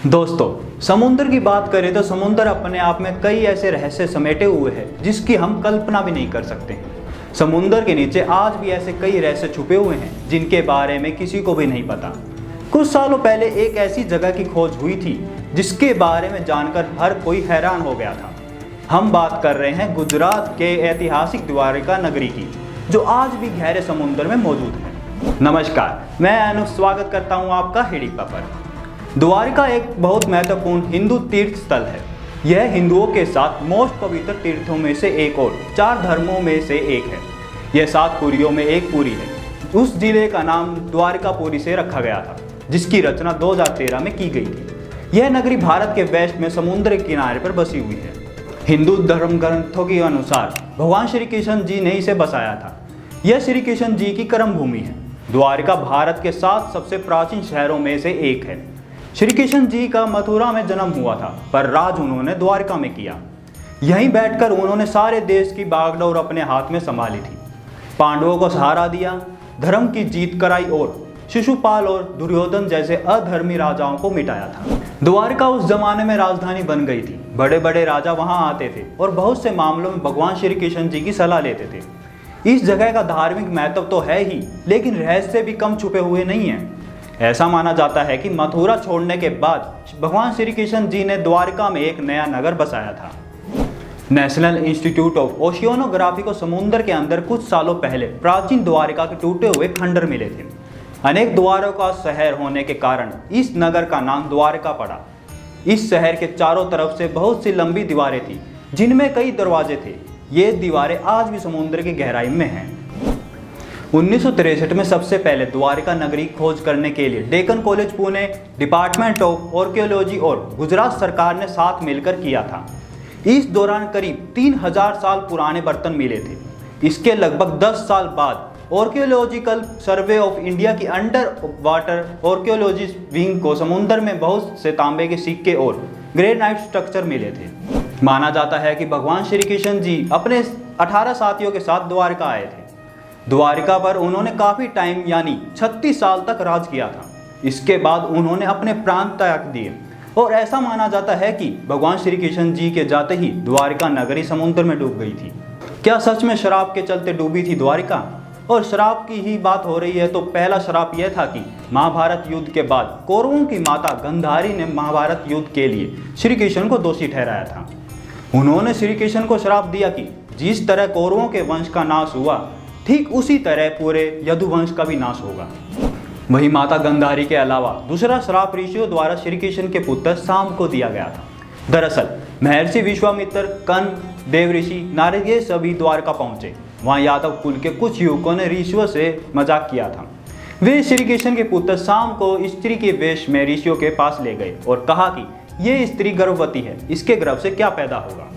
दोस्तों, समुद्र की बात करें तो समुद्र अपने आप में कई ऐसे रहस्य समेटे हुए हैं जिसकी हम कल्पना भी नहीं कर सकते हैं। समुद्र के नीचे आज भी ऐसे कई रहस्य छुपे हुए हैं जिनके बारे में किसी को भी नहीं पता। कुछ सालों पहले एक ऐसी जगह की खोज हुई थी जिसके बारे में जानकर हर कोई हैरान हो गया था। हम बात कर रहे हैं गुजरात के ऐतिहासिक द्वारिका नगरी की, जो आज भी गहरे समुद्र में मौजूद है। नमस्कार, मैं अनु स्वागत करता हूँ आपका हिडिप्पा पर। द्वारिका एक बहुत महत्वपूर्ण हिंदू तीर्थ स्थल है। यह हिंदुओं के साथ मोस्ट पवित्र तीर्थों में से एक और 4 धर्मों में से एक है। यह 7 पुरियों में एक पुरी है। उस जिले का नाम द्वारिकापुरी से रखा गया था, जिसकी रचना 2013 में की गई थी। यह नगरी भारत के वेस्ट में समुद्र के किनारे पर बसी हुई है। हिंदू धर्म ग्रंथों के अनुसार भगवान श्री कृष्ण जी ने इसे बसाया था। यह श्री कृष्ण जी की कर्म भूमि है। द्वारिका भारत के 7 सबसे प्राचीन शहरों में से एक है। श्री कृष्ण जी का मथुरा में जन्म हुआ था, पर राज उन्होंने द्वारिका में किया। यहीं बैठकर उन्होंने सारे देश की बागडोर अपने हाथ में संभाली थी। पांडवों को सहारा दिया, धर्म की जीत कराई और शिशुपाल और दुर्योधन जैसे अधर्मी राजाओं को मिटाया था। द्वारिका उस जमाने में राजधानी बन गई थी। बड़े बड़े राजा वहां आते थे और बहुत से मामलों में भगवान श्री कृष्ण जी की सलाह लेते थे। इस जगह का धार्मिक महत्व तो है ही, लेकिन रहस्य भी कम छुपे हुए नहीं है। ऐसा माना जाता है कि मथुरा छोड़ने के बाद भगवान श्री कृष्ण जी ने द्वारिका में एक नया नगर बसाया था। नेशनल इंस्टीट्यूट ऑफ ओशियोनोग्राफी को समुद्र के अंदर कुछ सालों पहले प्राचीन द्वारिका के टूटे हुए खंडर मिले थे। अनेक द्वारों का शहर होने के कारण इस नगर का नाम द्वारिका पड़ा। इस शहर के चारों तरफ से बहुत सी लंबी दीवारें थी, जिनमें कई दरवाजे थे। ये दीवारें आज भी समुद्र की गहराई में हैं। 1963 में सबसे पहले द्वारिका नगरी खोज करने के लिए Deccan college Pune, department of archaeology और गुजरात सरकार ने साथ मिलकर किया था। इस दौरान करीब 3000 साल पुराने बर्तन मिले थे। इसके लगभग 10 साल बाद आर्कियोलॉजिकल सर्वे ऑफ इंडिया की अंडर वाटर आर्कियोलॉजी विंग को समुद्र में बहुत से तांबे के सिक्के और ग्रेनाइट स्ट्रक्चर मिले थे। माना जाता है कि भगवान श्री कृष्ण जी अपने 18 साथियों के साथ द्वारिका आए थे। द्वारिका पर उन्होंने काफ़ी टाइम यानी 36 साल तक राज किया था। इसके बाद उन्होंने अपने प्राण त्याग दिए और ऐसा माना जाता है कि भगवान श्री कृष्ण जी के जाते ही द्वारिका नगरी समुद्र में डूब गई थी। क्या सच में शराब के चलते डूबी थी द्वारिका? और शराब की ही बात हो रही है तो पहला शराब यह था कि महाभारत युद्ध के बाद कौरवों की माता गंधारी ने महाभारत युद्ध के लिए श्री कृष्ण को दोषी ठहराया था। उन्होंने श्री कृष्ण को श्राप दिया कि जिस तरह कौरवों के वंश का नाश हुआ, ठीक उसी तरह पूरे यदुवंश का भी नाश होगा। वही माता गंधारी के अलावा दूसरा श्राप ऋषियों द्वारा श्री कृष्ण के पुत्र शाम को दिया गया था। दरअसल महर्षि विश्वामित्र, कर्ण, देवऋषि, नारद ये सभी द्वारका पहुंचे। वहां यादव कुल के कुछ युवकों ने ऋषियों से मजाक किया था। वे श्री कृष्ण के पुत्र शाम को स्त्री के वेश में ऋषियों के पास ले गए और कहा कि ये स्त्री गर्भवती है, इसके गर्भ से क्या पैदा होगा।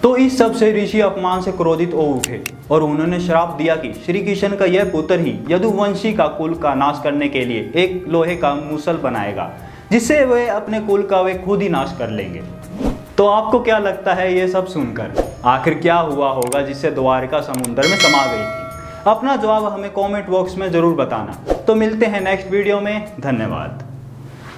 तो इस सब से ऋषि अपमान से क्रोधित हो उठे और उन्होंने श्राप दिया कि श्री कृष्ण का यह पुत्र ही यदुवंशी का कुल का नाश करने के लिए एक लोहे का मूसल बनाएगा, जिससे वे अपने कुल का वे खुद ही नाश कर लेंगे। तो आपको क्या लगता है ये सब सुनकर? आखिर क्या हुआ होगा जिससे द्वारिका समुद्र में समा गई थी? अपना जवाब हमें कमेंट बॉक्स में ज़रूर बताना। तो मिलते हैं नेक्स्ट वीडियो में। धन्यवाद।